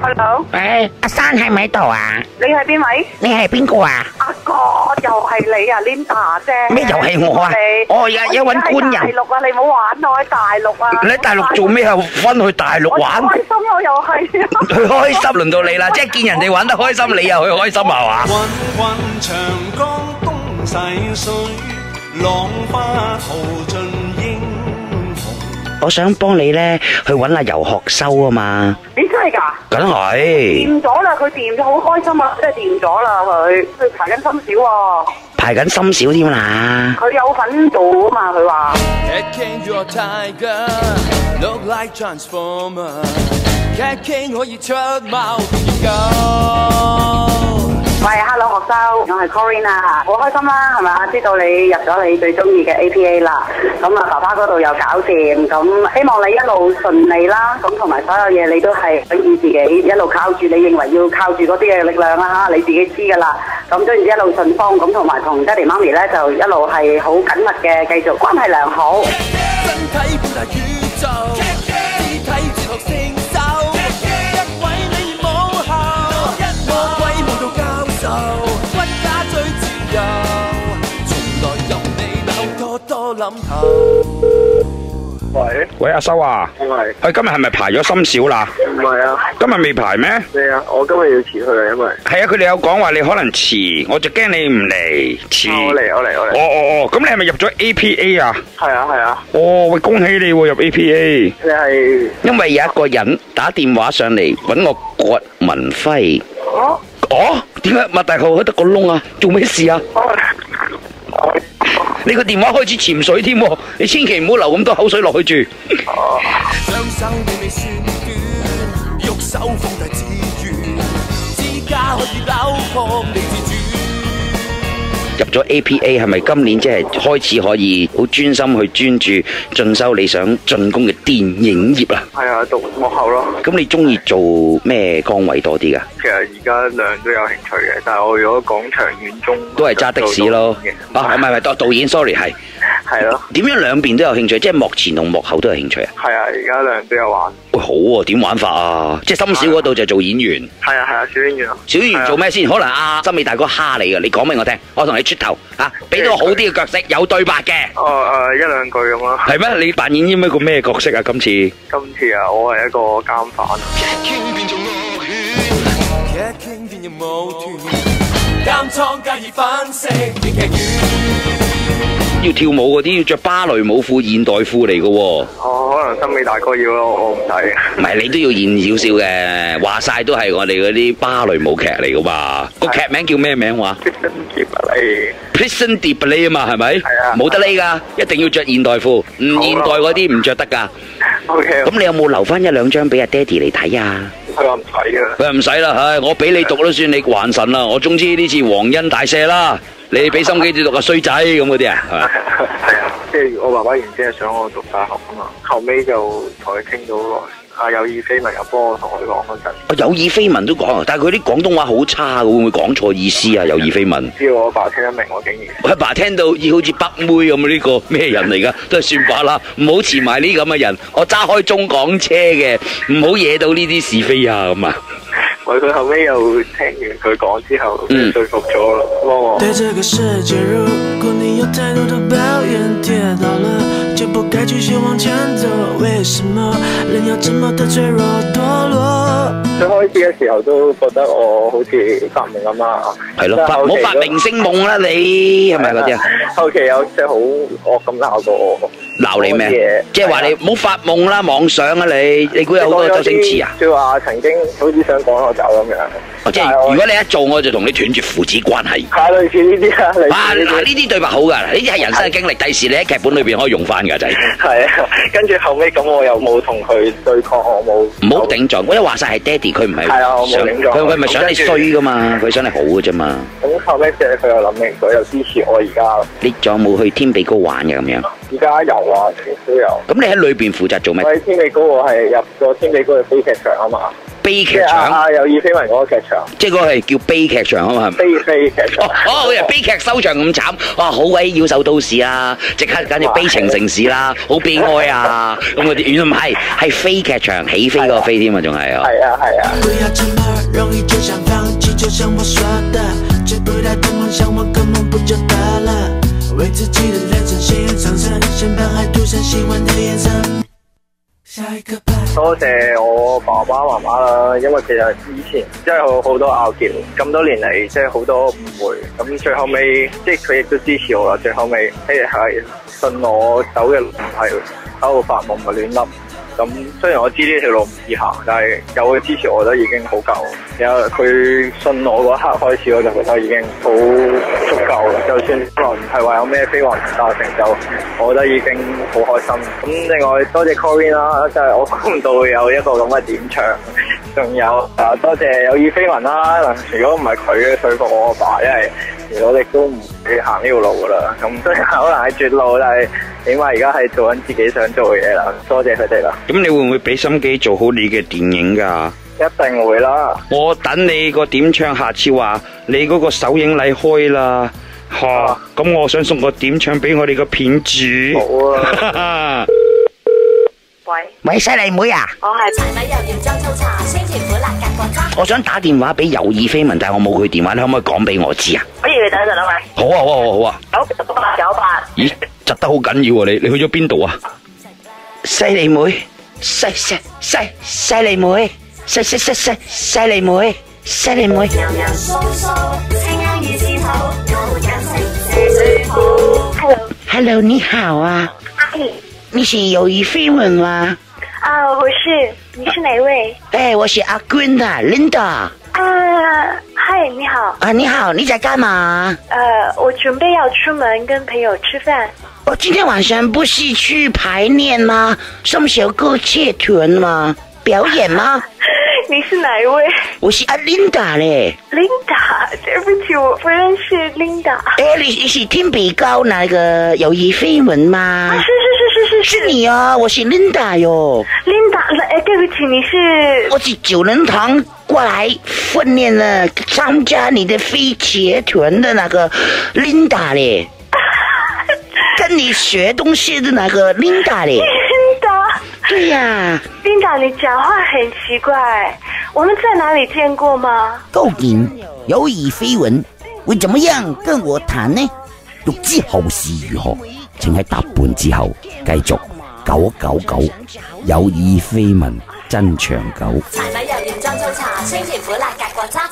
Hello，喂，阿生喺咪喺度啊？你係邊位？你係邊個啊？阿哥，又係你啊 ，Linda 啫。咩又係我啊？我日日搵官人。大陸啊，你唔好玩我喺大陸啊。你喺大陸做咩啊？翻去大陸玩？開心我又係。佢開心輪到你啦，即係見人哋玩得開心，你又去開心係嘛？滾滾長江東逝水，浪花淘盡英雄。我想幫你咧去搵阿游學修啊嘛。你真係㗎？梗係。掂咗啦，佢掂咗好開心啊，真係掂咗啦佢排緊心小喎。排緊心小添啦。佢有份做啊嘛，佢話。Cat King you're a tiger, look like transformer. Cat King 可以出貓變狗。喂 ，Hello 學生，我係 Corinne 啊，好開心啦，係咪？知道你入咗你最中意嘅 APA 啦，咁啊爸爸嗰度又搞掂，咁希望你一路順利啦，咁同埋所有嘢你都係可以自己一路靠住，你認為要靠住嗰啲嘅力量啦嚇，你自己知㗎啦，咁跟住一路順風，咁同埋同爹哋媽咪咧就一路係好緊密嘅，繼續關係良好。身體本係宇宙，肢體哲學聖手，一位你母后，魔鬼舞蹈教授，屈家最自由，從來任你諗多多諗頭。喂，喂，阿修啊，喂，今日係咪排咗心少啦？唔係啊，今日未排咩？咩啊？我今日要辭去啊，因為係啊，佢哋有講話你可能遲，我就驚你唔嚟遲。我嚟，哦，咁你係咪入咗 APA 啊？係啊，哦，喂，恭喜你喎，入 APA。你係因為有一個人打電話上嚟搵我郭文輝。哦，點解擘大口得個窿啊？做咩事啊？你個電話開始潛水添喎，你千祈唔好流咁多口水落去住。雙手你未算短，喐手放大自願，指甲可以扭破你自主。入咗 APA 係咪今年即係開始可以好專心去專注進修你想進攻嘅電影業啦？係啊，讀幕後咯。咁你中意做咩崗位多啲噶？其實而家兩都有興趣嘅，但係我如果講長遠中，都係揸的士咯。啊，唔係導演 ，sorry 係。係咯。點樣兩邊都有興趣？即係幕前同幕後都有興趣啊？係啊，而家兩都有玩。喂，好喎，點玩法啊？即係心小嗰度就做演員。係啊，小演員咯。小演員做咩先？可能阿森美大哥蝦你噶，你講俾我聽，我同你出頭啊，俾到好啲嘅角色，有對白嘅。一兩句咁咯。係咩？你扮演一個咩角色啊？今次啊，我係一個監犯。Cat King 變入舞團，監倉加以分析編劇院。要跳舞嗰啲要着芭蕾舞褲、現代褲嚟嘅喎。可能森美大哥要咯，我唔使。唔係你都要現少少嘅，話晒都係我哋嗰啲芭蕾舞劇嚟噶嘛。個劇名叫咩名話？Prison Deep 啊嘛，係咪？係啊。冇得匿噶，一定要着現代褲，唔現代嗰啲唔着得噶。OK。咁你有冇留翻一兩張俾阿爹哋嚟睇啊？佢話唔使噶。佢話唔使啦，唉，我俾你讀都算你還神啦。我總之呢次皇恩大赦啦，你俾心機啲讀個衰仔咁嗰啲啊，係嘛？係啊，即係我爸爸原先係想我讀大學啊嘛，後尾就同佢傾咗好耐。有意非文又幫我同佢講嗰陣。有意非文都講，但係佢啲廣東話好差，會唔會講錯意思啊？有意非文。只要我爸聽得明，我竟然。我阿爸聽到好似北妹咁，呢個咩人嚟噶？都係算罷啦，唔好遲埋呢咁嘅人。我揸開中港車嘅，唔好惹到呢啲是非啊咁啊。喂，佢後尾又聽完佢講之後，說服咗咯，幫我。對這個世界，如果你有太多的抱怨，跌倒了就不該繼續往前走。為什麼人要這麼的脆弱墮落？最開始嘅時候都覺得我好似發明咁啊。係咯，唔好發明星夢啦，你係咪嗰啲啊？後期有即係好惡咁鬧過我。鬧你咩？即係話你唔好發夢啦，妄想啊你估有好多周星馳啊？即係話曾經好似想趕我走咁樣。即係如果你一做，我就同你斷絕父子關係。係類似呢啲啊。嗱呢啲對白好噶，呢啲係人生嘅經歷，第時你喺劇本裏邊可以用翻噶仔。係啊，跟住後尾咁我又冇同佢對抗，我冇。唔好頂撞，我一話晒係爹哋，佢唔係。係啊，我冇頂撞。佢咪想你衰噶嘛，佢想你好噶啫嘛。咁後尾即係佢又諗明咗，又支持我而家。你仲有冇去天比高玩嘅咁樣？而家有啊，都有。咁你喺裏邊負責做咩？我喺天比高，我係入咗天比高嘅飛劇場啊嘛。悲劇場。有意非文嗰個劇場，即係嗰個係叫悲劇場啊嘛。悲劇場。好似悲劇收場咁慘，哇！好鬼妖獸都市啊，即刻簡直悲情城市啦，好悲哀啊！咁嗰啲原來唔係，係飛劇場起飛嗰個飛添啊，仲係啊。係啊係啊。不要這麼容易就想放棄，就像我說的，追不到的夢想，我根本不就得了？為自己的人生鮮豔上升，身旁還塗上希望的顏色。下一個吧。多謝我爸爸媽媽啦，因為其實以前真係好多拗撬，咁多年嚟即係好多誤會，咁最後尾即係佢亦都支持我啦。最後尾係信我走嘅路唔係喺度發夢嘅亂笠。咁雖然我知呢條路唔易行，但係有佢支持我覺得已經好夠。然後佢信我嗰刻開始，我就覺得已經好足夠啦。就算可能唔係話有咩飛黃騰達嘅成就，我覺得已經好開心。咁另外多謝 Corin 啦，即係我估唔到會有一個咁嘅點唱。仲有多謝有意非文啦。如果唔係佢嘅說服我阿爸，因為其實我哋都唔會行呢條路噶啦。咁雖然可能係絕路，但係起碼而家係做緊自己想做嘅嘢啦。多謝佢哋啦。咁你會唔會俾心機做好你嘅電影㗎？一定會啦。我等你個點唱，下次話你嗰個首映禮開啦。嚇，咁我想送個點唱俾我哋個片主。好啊。喂，犀利妹啊！我係柴米油鹽醬醋茶，酸甜苦辣夾過渣。我想打電話俾有意非文，但係我冇佢電話，你可唔可以講俾我知啊？不如你等一陣啦，喂。好啊，好啊，好啊。 9898。咦，窒得好緊要啊！你去咗邊度啊？犀利妹，犀利妹，犀利妹，犀利妹。Hello， 你好啊。你是有意非文嗎？啊，我是。你是哪位？我是阿君的 Linda。嗨，你好。啊，你好，你在幹嘛？我準備要出門跟朋友吃飯。我今天晚上不是去排練嗎？是不是有個劇團嗎？表演嗎？你是哪一位？我是阿 Linda 嘞。Linda， 對不起，我不認識 Linda。你是天比高那個有意非文嗎？是你啊，我是 Linda 喲。Linda，對不起，你是？我是九人堂過來訓練了參加你的飛劇團的那個 Linda 嘞。跟你學東西的那個 Linda 嘞。Linda。對呀。Linda，你講話很奇怪，我們在哪裡見過嗎？究竟有意非文會怎麼樣跟我談呢？欲知後事如何，請喺答半之後繼續999有意非文真長久。柴米油鹽醬醋茶，酸甜苦辣夾過渣。